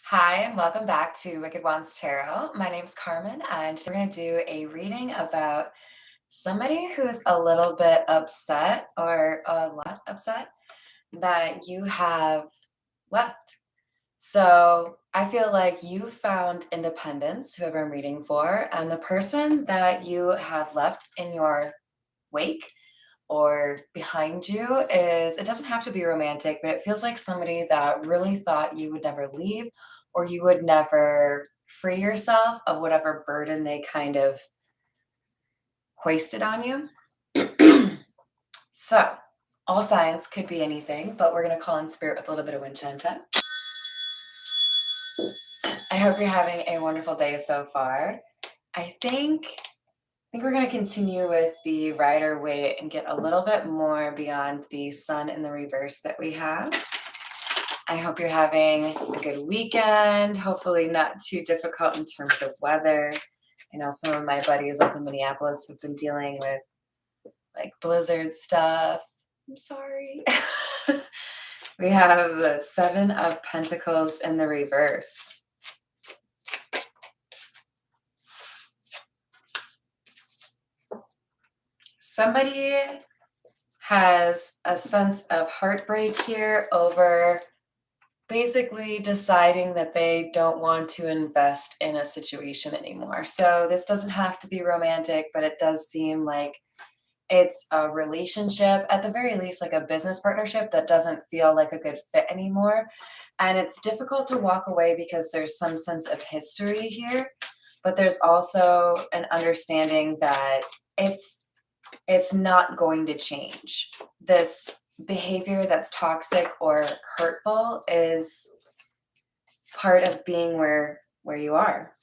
Hi, and welcome back to Wicked Wands Tarot. My name's Carmen, and we're going to do a reading about somebody who's a little bit upset or a lot upset that you have left. So I feel like you found independence, whoever I'm reading for, and the person that you have left in your wake or behind you is it doesn't have to be romantic, but it feels like somebody that really thought you would never leave or you would never free yourself of whatever burden they kind of hoisted on you. So, all signs could be anything, but we're going to call in spirit with a little bit of wind chime time. I hope you're having a wonderful day so far. I think we're going to continue with the Rider Waite and get a little bit more beyond the sun in the reverse that we have. I hope you're having a good weekend, hopefully not too difficult in terms of weather. I know some of my buddies up in Minneapolis have been dealing with like blizzard stuff. I'm sorry. We have the Seven of Pentacles in the reverse. Somebody has a sense of heartbreak here over basically deciding that they don't want to invest in a situation anymore. So this doesn't have to be romantic, but it does seem like it's a relationship, at the very least, like a business partnership that doesn't feel like a good fit anymore. And it's difficult to walk away because there's some sense of history here, but there's also an understanding that it's it's not going to change. This behavior that's toxic or hurtful is part of being where you are.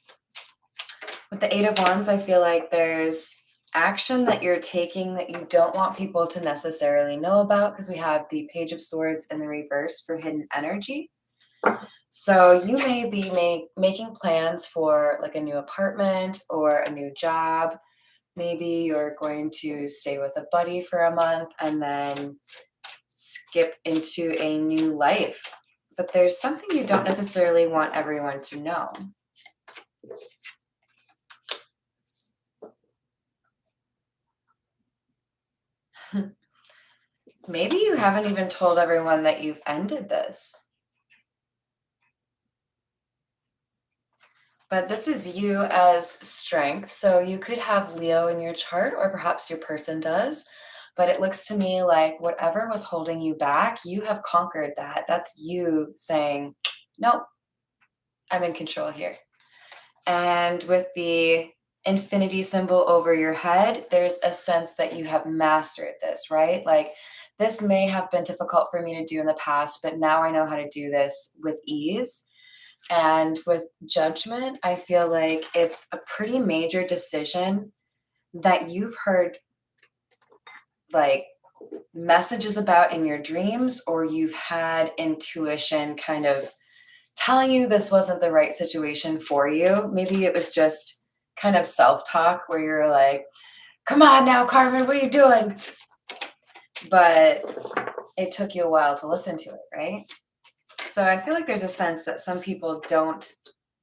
With the Eight of Wands, I feel like there's action that you're taking that you don't want people to necessarily know about because we have the Page of Swords in the reverse for hidden energy. So you may be making plans for like a new apartment or a new job. Maybe you're going to stay with a buddy for a month and then skip into a new life. But there's something you don't necessarily want everyone to know. Maybe you haven't even told everyone that you've ended this. But this is you as strength. So you could have Leo in your chart, or perhaps your person does. But it looks to me like whatever was holding you back, you have conquered that. That's you saying, nope, I'm in control here. And with the infinity symbol over your head, there's a sense that you have mastered this, right? Like, this may have been difficult for me to do in the past, but now I know how to do this with ease. And with judgment, I feel like it's a pretty major decision that you've heard like messages about in your dreams, or you've had intuition kind of telling you this wasn't the right situation for you. Maybe it was just kind of self-talk where you're like, come on now, Carmen, what are you doing? But it took you a while to listen to it, right? So I feel like there's a sense that some people don't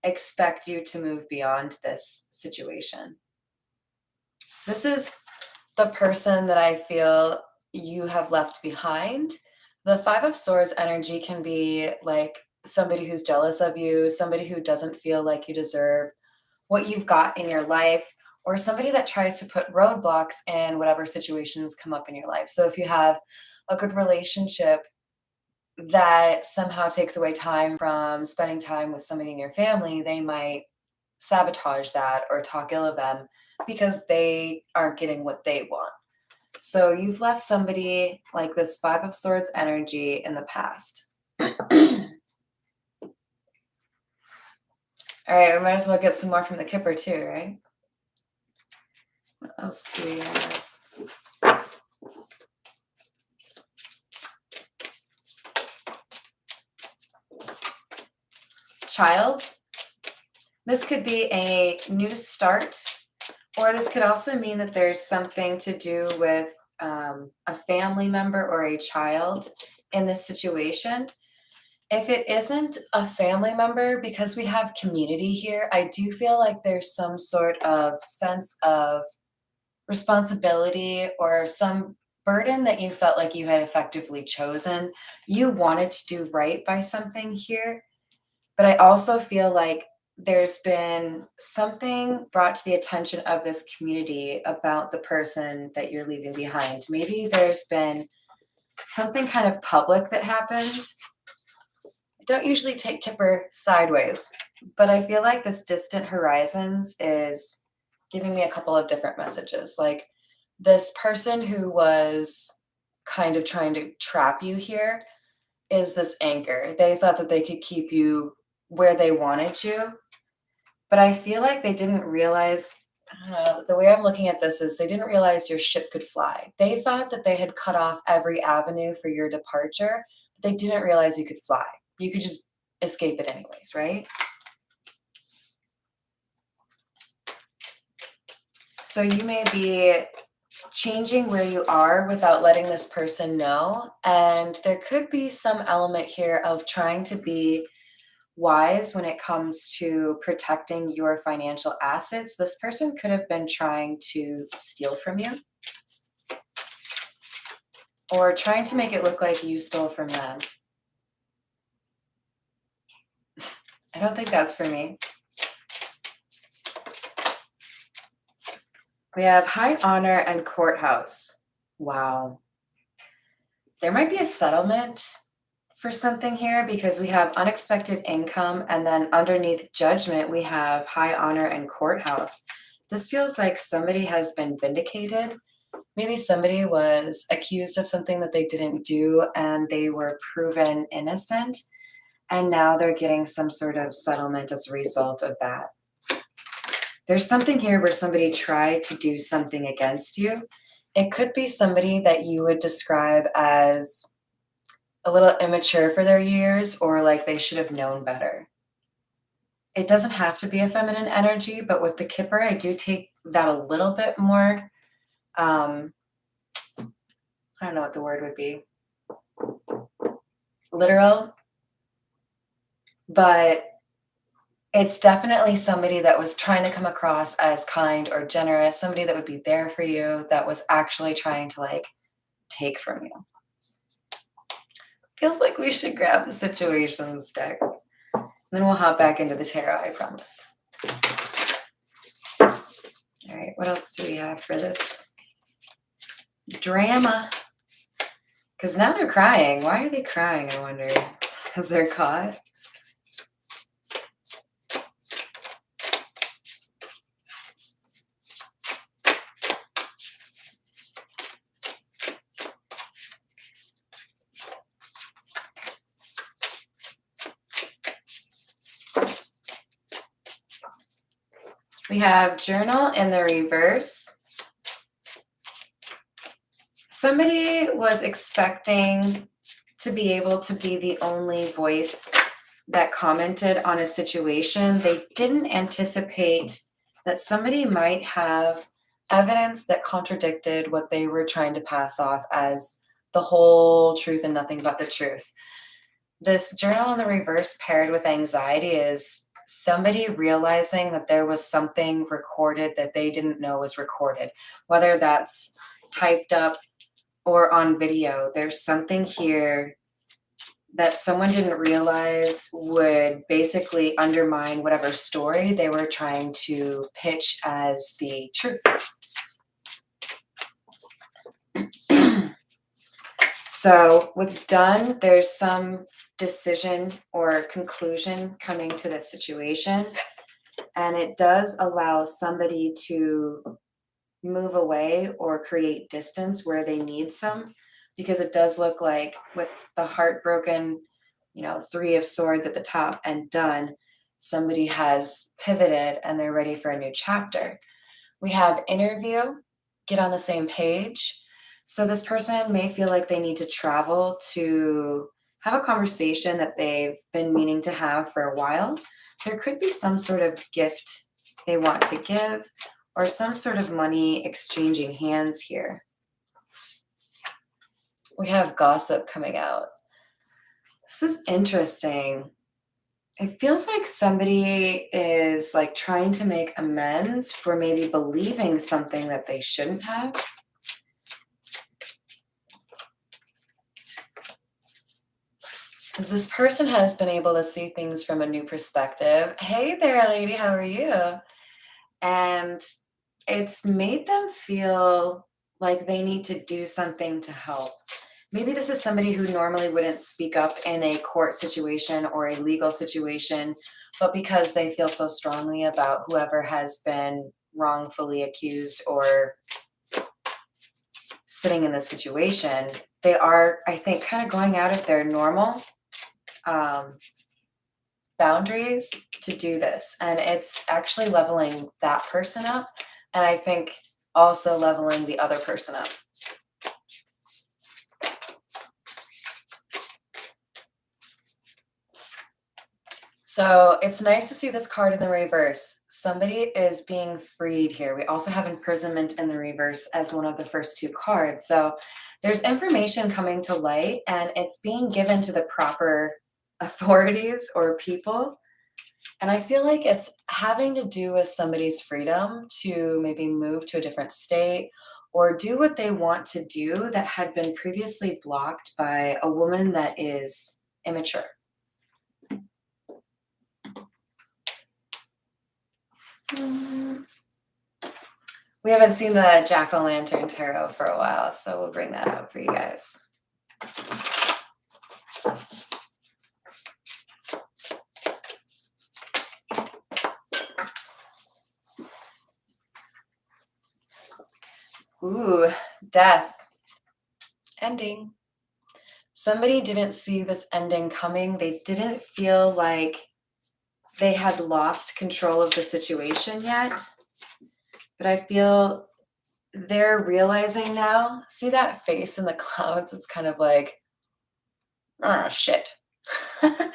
expect you to move beyond this situation. This is the person that I feel you have left behind. The Five of Swords energy can be like somebody who's jealous of you, somebody who doesn't feel like you deserve what you've got in your life, or somebody that tries to put roadblocks in whatever situations come up in your life. So if you have a good relationship that somehow takes away time from spending time with somebody in your family, they might sabotage that or talk ill of them because they aren't getting what they want. So you've left somebody like this Five of Swords energy in the past. All right, we might as well get some more from the Kipper too, right? What else do we have? Child. This could be a new start, or this could also mean that there's something to do with a family member or a child in this situation. If it isn't a family member, because we have community here, I do feel like there's some sort of sense of responsibility or some burden that you felt like you had effectively chosen. You wanted to do right by something here, but I also feel like there's been something brought to the attention of this community about the person that you're leaving behind. Maybe there's been something kind of public that happened. I don't usually take Kipper sideways, but I feel like this distant horizons is giving me a couple of different messages. Like this person who was kind of trying to trap you here is this anchor. They thought that they could keep you where they wanted you, but I feel like they didn't realize. I don't know. The way I'm looking at this is they didn't realize your ship could fly. They thought that they had cut off every avenue for your departure, but they didn't realize you could fly. You could just escape it anyways, right? So you may be changing where you are without letting this person know. And there could be some element here of trying to be wise when it comes to protecting your financial assets. This person could have been trying to steal from you or trying to make it look like you stole from them. I don't think that's for me. We have high honor and courthouse. Wow. There might be a settlement for something here because we have unexpected income, and then underneath judgment, we have high honor and courthouse. This feels like somebody has been vindicated. Maybe somebody was accused of something that they didn't do and they were proven innocent, and now they're getting some sort of settlement as a result of that. There's something here where somebody tried to do something against you. It could be somebody that you would describe as a little immature for their years or like they should have known better. It doesn't have to be a feminine energy, but with the Kipper, I do take that a little bit more. I don't know what the word would be. Literal. But it's definitely somebody that was trying to come across as kind or generous, somebody that would be there for you, that was actually trying to like take from you. Feels like we should grab the situations deck. Then we'll hop back into the tarot, I promise. All right, what else do we have for this drama? Because now they're crying. Why are they crying, I wonder? Because they're caught? We have journal in the reverse. Somebody was expecting to be able to be the only voice that commented on a situation. They didn't anticipate that somebody might have evidence that contradicted what they were trying to pass off as the whole truth and nothing but the truth. This journal in the reverse paired with anxiety is somebody realizing that there was something recorded that they didn't know was recorded, whether that's typed up or on video. There's something here that someone didn't realize would basically undermine whatever story they were trying to pitch as the truth. So with done, there's some decision or conclusion coming to the situation, and it does allow somebody to move away or create distance where they need some, because it does look like with the heartbroken, Three of Swords at the top and done, somebody has pivoted and they're ready for a new chapter. We have interview, get on the same page. So this person may feel like they need to travel to have a conversation that they've been meaning to have for a while. There could be some sort of gift they want to give or some sort of money exchanging hands here. We have gossip coming out. This is interesting. It feels like somebody is like trying to make amends for maybe believing something that they shouldn't have. Because this person has been able to see things from a new perspective. Hey there, lady, how are you? And it's made them feel like they need to do something to help. Maybe this is somebody who normally wouldn't speak up in a court situation or a legal situation, but because they feel so strongly about whoever has been wrongfully accused or sitting in this situation, they are, I think, kind of going out of their normal um, boundaries to do this. And it's actually leveling that person up. And I think also leveling the other person up. So it's nice to see this card in the reverse. Somebody is being freed here. We also have imprisonment in the reverse as one of the first two cards. So there's information coming to light and it's being given to the proper authorities or people. And I feel like it's having to do with somebody's freedom to maybe move to a different state or do what they want to do that had been previously blocked by a woman that is immature. Mm. We haven't seen the Jack-o'-lantern tarot for a while, so we'll bring that up for you guys. Ooh, death. Ending. Somebody didn't see this ending coming. They didn't feel like they had lost control of the situation yet. But I feel they're realizing now. See that face in the clouds? It's kind of like, oh, shit. I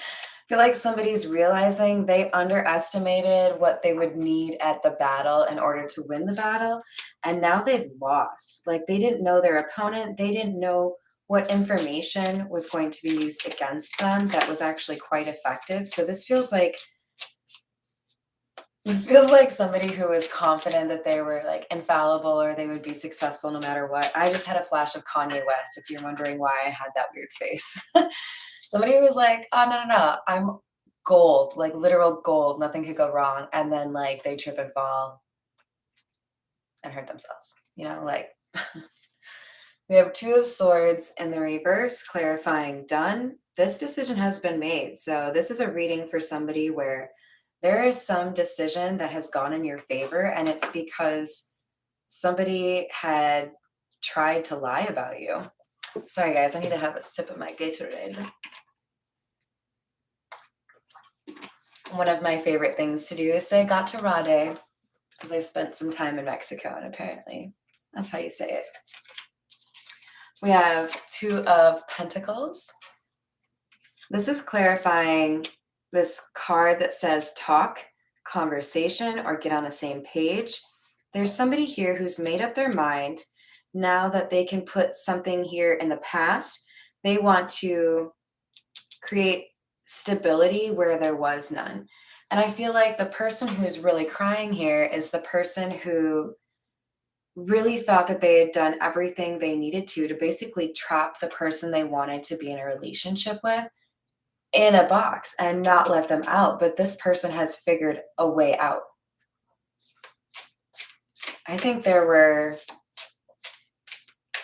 feel like somebody's realizing they underestimated what they would need at the battle in order to win the battle. And now they've lost. Like they didn't know their opponent. They didn't know what information was going to be used against them that was actually quite effective. So this feels like somebody who was confident that they were like infallible or they would be successful no matter what. I just had a flash of Kanye West, if you're wondering why I had that weird face. Somebody who was like, oh, no, no, no, I'm gold, like literal gold. Nothing could go wrong. And then like they trip and fall and hurt themselves, like we have Two of Swords in the reverse, clarifying done. This decision has been made. So this is a reading for somebody where there is some decision that has gone in your favor, and it's because somebody had tried to lie about you. Sorry, guys, I need to have a sip of my Gatorade. One of my favorite things to do is say Gatorade because I spent some time in Mexico, and apparently that's how you say it. We have Two of Pentacles. This is clarifying this card that says talk, conversation, or get on the same page. There's somebody here who's made up their mind now that they can put something here in the past. They want to create stability where there was none. And I feel like the person who's really crying here is the person who really thought that they had done everything they needed to basically trap the person they wanted to be in a relationship with in a box and not let them out. But this person has figured a way out. I think there were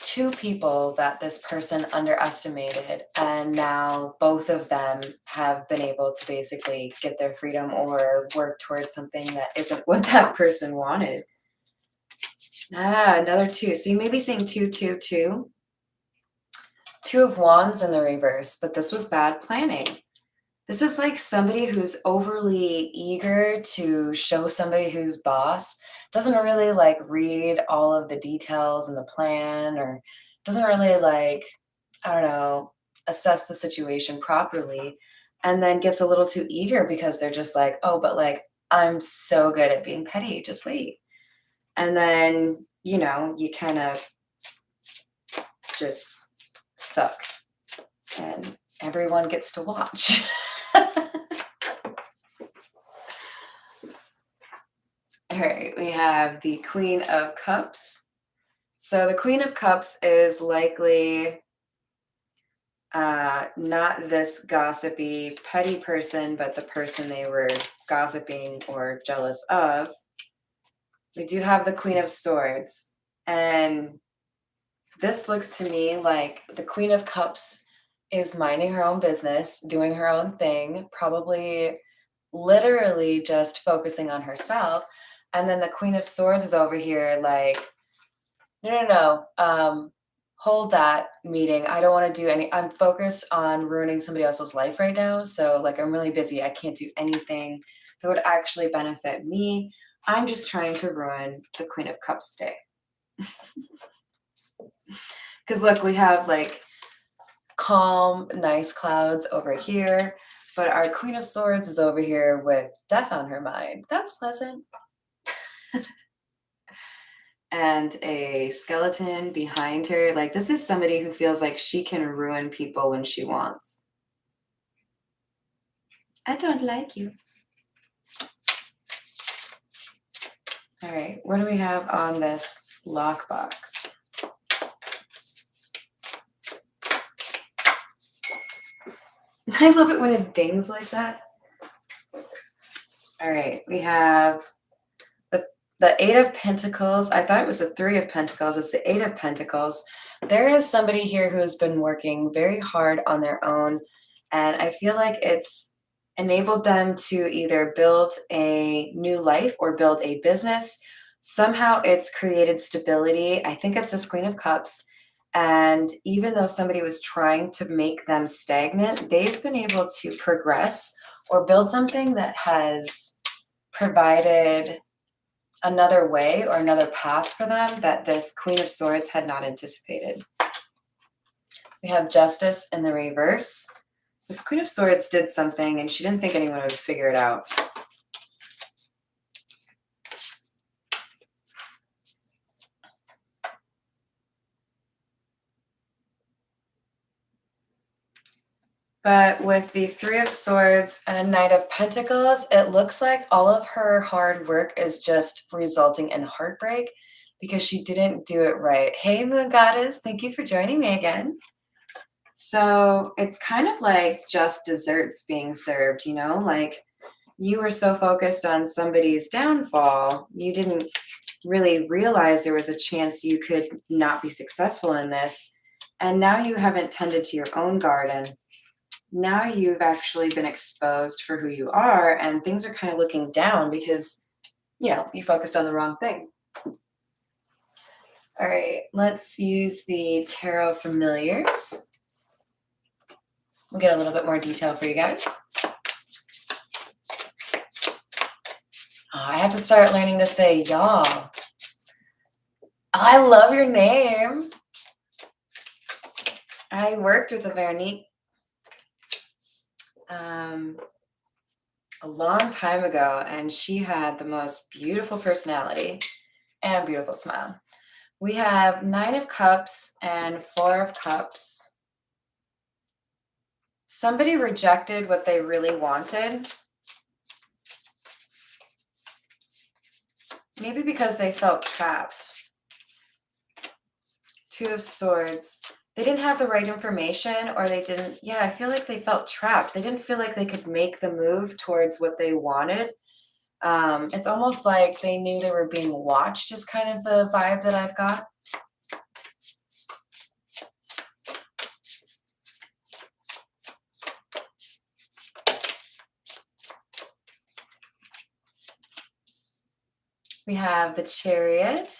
two people that this person underestimated, and now both of them have been able to basically get their freedom or work towards something that isn't what that person wanted. Another two. So you may be seeing 222. Two of Wands in the reverse, but this was bad planning. This is like somebody who's overly eager to show somebody who's boss, doesn't really like read all of the details in the plan, or doesn't really like, I don't know, assess the situation properly, and then gets a little too eager because they're just like, oh, but like, I'm so good at being petty, just wait. And then, you kind of just suck. And everyone gets to watch. All right, we have the Queen of Cups. So the Queen of Cups is likely not this gossipy, petty person, but the person they were gossiping or jealous of. We do have the Queen of Swords, and this looks to me like the Queen of Cups is minding her own business, doing her own thing, probably literally just focusing on herself. And then the Queen of Swords is over here like, no, no, no. Hold that meeting. I don't want to do any. I'm focused on ruining somebody else's life right now. So, like, I'm really busy. I can't do anything that would actually benefit me. I'm just trying to ruin the Queen of Cups day. Because, look, we have like calm, nice clouds over here, but our Queen of Swords is over here with death on her mind. That's pleasant. And a skeleton behind her. Like, this is somebody who feels like she can ruin people when she wants. I don't like you. All right, what do we have on this lockbox? I love it when it dings like that. All right, we have the Eight of Pentacles. I thought it was the Three of Pentacles. It's the Eight of Pentacles. There is somebody here who has been working very hard on their own, and I feel like it's enabled them to either build a new life or build a business. Somehow it's created stability. I think it's this Queen of Cups. And even though somebody was trying to make them stagnant, they've been able to progress or build something that has provided another way or another path for them that this Queen of Swords had not anticipated. We have Justice in the reverse. This Queen of Swords did something and she didn't think anyone would figure it out. But with the Three of Swords and Knight of Pentacles, it looks like all of her hard work is just resulting in heartbreak because she didn't do it right. Hey, Moon Goddess, thank you for joining me again. So it's kind of like just desserts being served, you know, like you were so focused on somebody's downfall, you didn't really realize there was a chance you could not be successful in this. And now you haven't tended to your own garden. Now you've actually been exposed for who you are, and things are kind of looking down because, you know, you focused on the wrong thing. All right, let's use the Tarot Familiars. We'll get a little bit more detail for you guys. I have to start learning to say y'all. I love your name. I worked with a Veronique a long time ago, and she had the most beautiful personality and beautiful smile. We have Nine of Cups and Four of Cups. Somebody rejected what they really wanted. Maybe because they felt trapped. Two of Swords. They didn't have the right information, or they didn't, I feel like they felt trapped. They didn't feel like they could make the move towards what they wanted. It's almost like they knew they were being watched, is kind of the vibe that I've got. We have the Chariot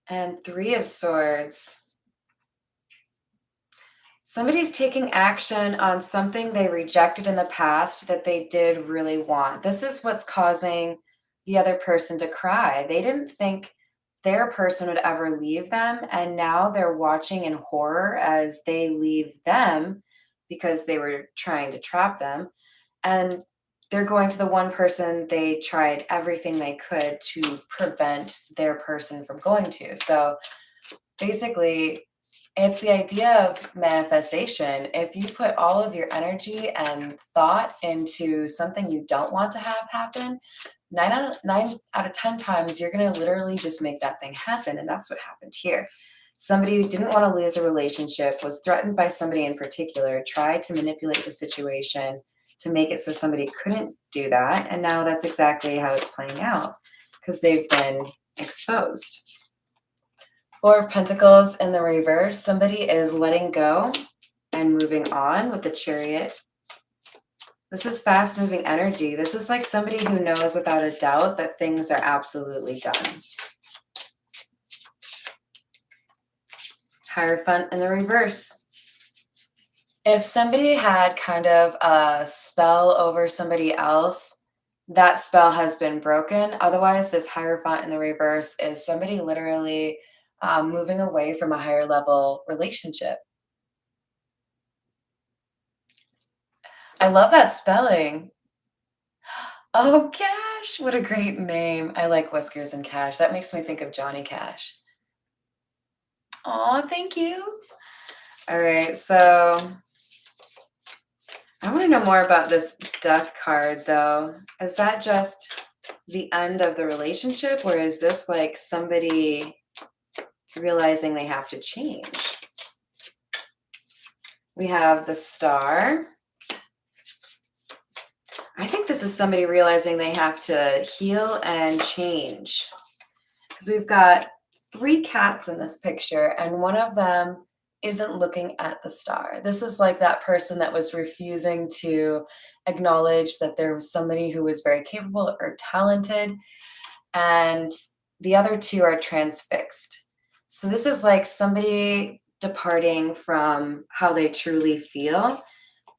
and Three of Swords. Somebody's taking action on something they rejected in the past that they did really want. This is what's causing the other person to cry. They didn't think their person would ever leave them, and now they're watching in horror as they leave them because they were trying to trap them. And they're going to the one person they tried everything they could to prevent their person from going to. So basically, It's the idea of manifestation. If you put all of your energy and thought into something you don't want to have happen, 9 out of 10 times you're going to literally just make that thing happen. And that's what happened here. Somebody who didn't want to lose a relationship, was threatened by somebody in particular, tried to manipulate the situation to make it so somebody couldn't do that. And now that's exactly how it's playing out because they've been exposed. Four of Pentacles in the reverse. Somebody is letting go and moving on with the Chariot. This is fast moving energy. This is like somebody who knows without a doubt that things are absolutely done. Hierophant in the reverse. If somebody had kind of a spell over somebody else, that spell has been broken. Otherwise, this Hierophant in the reverse is somebody literally moving away from a higher level relationship. I love that spelling. Oh, Cash. What a great name. I like Whiskers and Cash. That makes me think of Johnny Cash. Oh, thank you. All right, so I want to know more about this Death card, though. Is that just the end of the relationship, or is this like somebody realizing they have to change? We have the Star. I think this is somebody realizing they have to heal and change. Because we've got 3 cats in this picture, and one of them isn't looking at the star. This is like that person that was refusing to acknowledge that there was somebody who was very capable or talented, and the other 2 are transfixed. So this is like somebody departing from how they truly feel.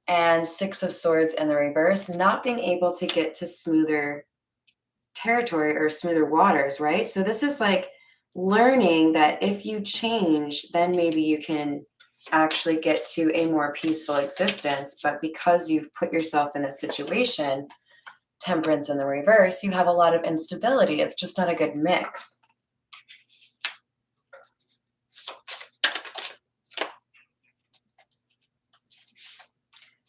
And 6 of Swords in the reverse, not being able to get to smoother territory or smoother waters, right? So this is like learning that if you change, then maybe you can actually get to a more peaceful existence. But because you've put yourself in this situation, Temperance in the reverse, you have a lot of instability. It's just not a good mix.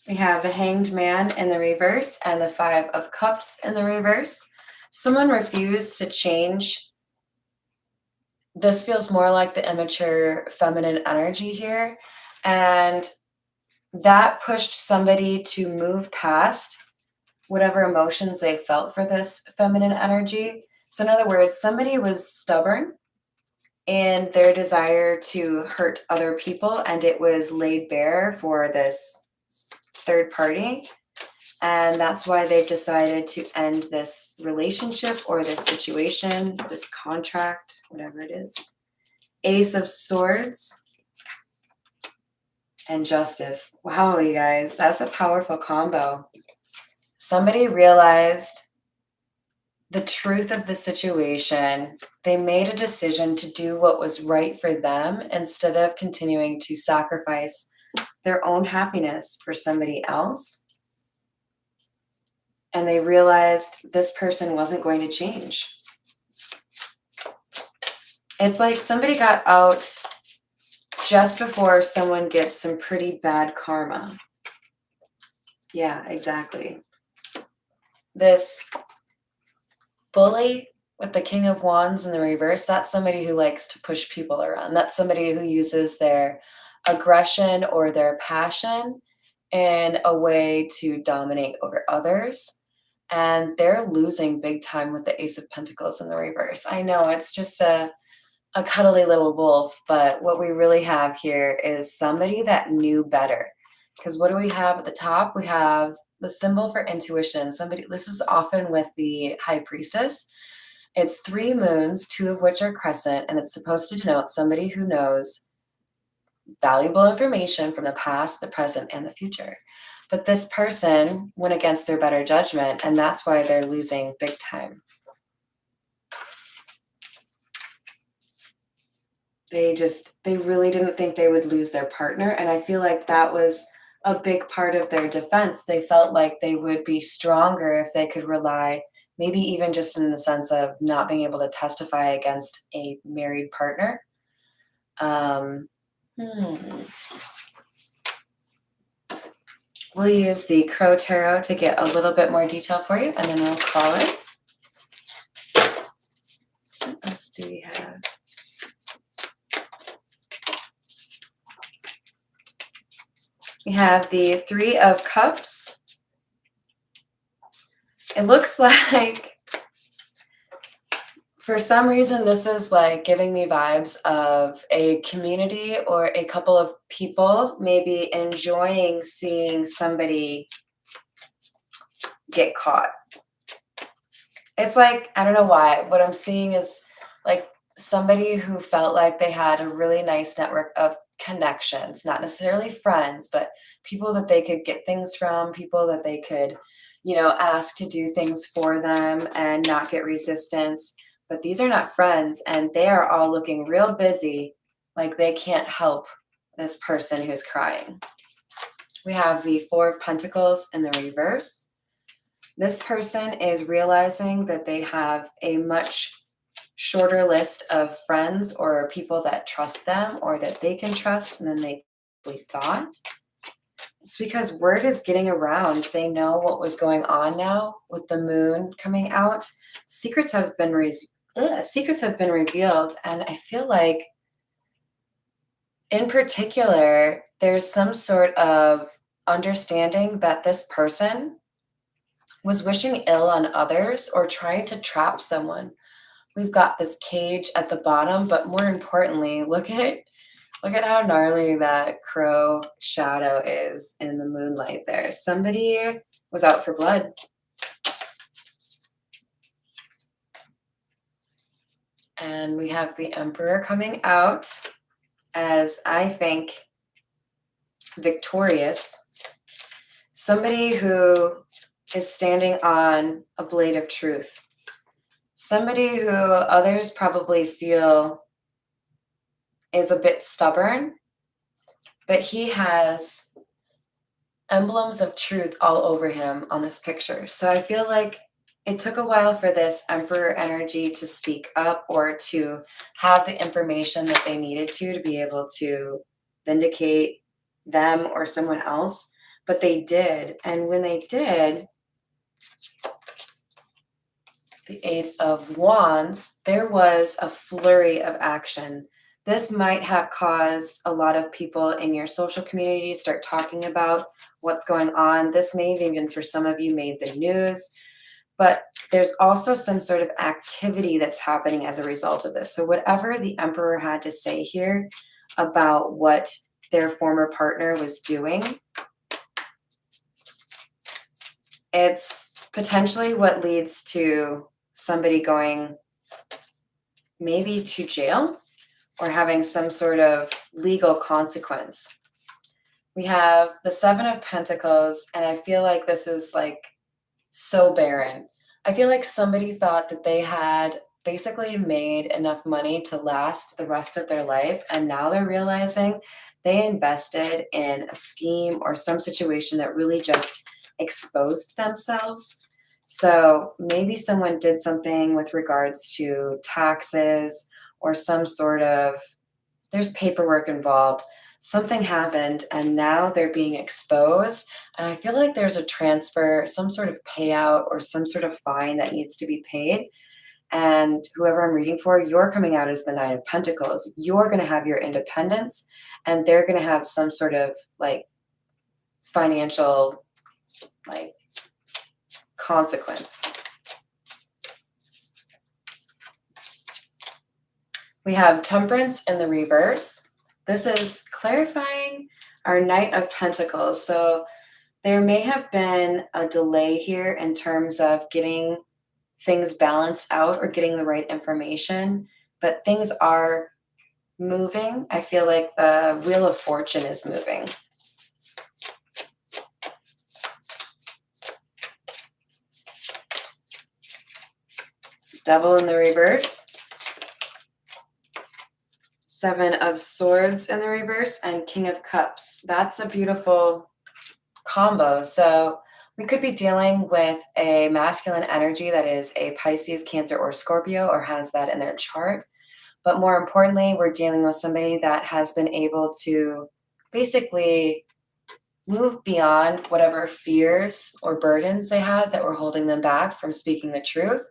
We have the Hanged Man in the reverse and the 5 of Cups in the reverse. Someone refused to change. This feels more like the immature feminine energy here. And that pushed somebody to move past whatever emotions they felt for this feminine energy. So in other words, somebody was stubborn in their desire to hurt other people, and it was laid bare for this third party. And that's why they've decided to end this relationship or this situation, this contract, whatever it is. Ace of Swords and Justice. Wow, you guys, that's a powerful combo. Somebody realized the truth of the situation. They made a decision to do what was right for them instead of continuing to sacrifice their own happiness for somebody else. And they realized this person wasn't going to change. It's like somebody got out just before someone gets some pretty bad karma. Yeah, exactly. This bully with the King of Wands in the reverse, that's somebody who likes to push people around. That's somebody who uses their aggression or their passion in a way to dominate over others. And they're losing big time with the Ace of Pentacles in the reverse. I know it's just a cuddly little wolf, but what we really have here is somebody that knew better. Because what do we have at the top? We have the symbol for intuition. Somebody, this is often with the High Priestess. It's 3 moons, 2 of which are crescent, and it's supposed to denote somebody who knows valuable information from the past, the present, and the future. But this person went against their better judgment, and that's why they're losing big time. They really didn't think they would lose their partner. And I feel like that was a big part of their defense. They felt like they would be stronger if they could rely, maybe even just in the sense of not being able to testify against a married partner. Hmm. We'll use the Crow Tarot to get a little bit more detail for you, and then we'll call it. What else do we have? We have the Three of Cups. It looks like for some reason, this is like giving me vibes of a community or a couple of people maybe enjoying seeing somebody get caught. It's like, I don't know why. What I'm seeing is like somebody who felt like they had a really nice network of connections, not necessarily friends, but people that they could get things from, people that they could, ask to do things for them and not get resistance. But these are not friends, and they are all looking real busy, like they can't help this person who's crying. We have the Four of Pentacles in the reverse. This person is realizing that they have a much shorter list of friends or people that trust them or that they can trust than they thought. It's because word is getting around. They know what was going on now with the moon coming out. Secrets have been revealed, and I feel like, in particular, there's some sort of understanding that this person was wishing ill on others or trying to trap someone. We've got this cage at the bottom, but more importantly, look at how gnarly that crow shadow is in the moonlight there. Somebody was out for blood. And we have the Emperor coming out as, I think, victorious. Somebody who is standing on a blade of truth. Somebody who others probably feel is a bit stubborn, but he has emblems of truth all over him on this picture. So I feel like it took a while for this Emperor energy to speak up or to have the information that they needed to be able to vindicate them or someone else, but they did. And when they did, the Eight of Wands, there was a flurry of action. This might have caused a lot of people in your social community to start talking about what's going on. This may have even, for some of you, made the news. But there's also some sort of activity that's happening as a result of this. So whatever the Emperor had to say here about what their former partner was doing, it's potentially what leads to somebody going maybe to jail or having some sort of legal consequence. We have the Seven of Pentacles, and I feel like this is like so barren. I feel like somebody thought that they had basically made enough money to last the rest of their life, and now they're realizing they invested in a scheme or some situation that really just exposed themselves. So maybe someone did something with regards to taxes or some sort of, there's paperwork involved. Something happened and now they're being exposed. And I feel like there's a transfer, some sort of payout or some sort of fine that needs to be paid. And whoever I'm reading for, you're coming out as the Nine of Pentacles. You're going to have your independence and they're going to have some sort of like financial like consequence. We have Temperance in the reverse. This is clarifying our Knight of Pentacles. So there may have been a delay here in terms of getting things balanced out or getting the right information, but things are moving. I feel like the Wheel of Fortune is moving. Devil in the reverse. Seven of Swords in the reverse and King of Cups. That's a beautiful combo. So we could be dealing with a masculine energy that is a Pisces, Cancer, or Scorpio, or has that in their chart. But more importantly, we're dealing with somebody that has been able to basically move beyond whatever fears or burdens they had that were holding them back from speaking the truth.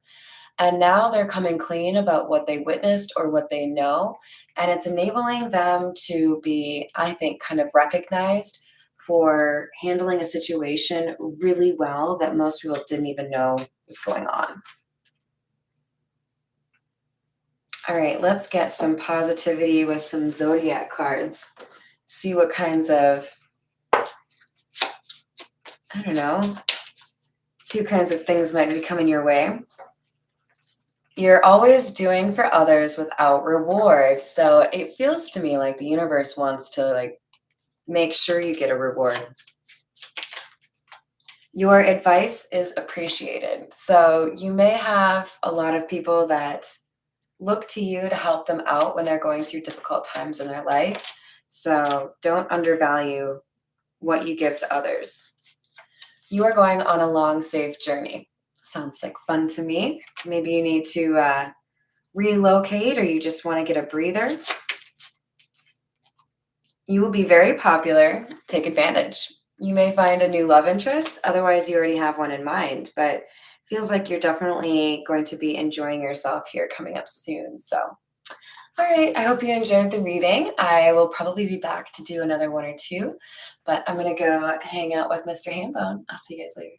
And now they're coming clean about what they witnessed or what they know. And it's enabling them to be, I think, kind of recognized for handling a situation really well that most people didn't even know was going on. All right, let's get some positivity with some zodiac cards. See what kinds of, I don't know, see what kinds of things might be coming your way. You're always doing for others without reward. So it feels to me like the universe wants to like make sure you get a reward. Your advice is appreciated. So you may have a lot of people that look to you to help them out when they're going through difficult times in their life. So don't undervalue what you give to others. You are going on a long, safe journey. Sounds like fun to me. Maybe you need to relocate or you just want to get a breather. You will be very popular. Take advantage. You may find a new love interest. Otherwise, you already have one in mind, but feels like you're definitely going to be enjoying yourself here coming up soon. So, all right. I hope you enjoyed the reading. I will probably be back to do another one or two, but I'm going to go hang out with Mr. Hambone. I'll see you guys later.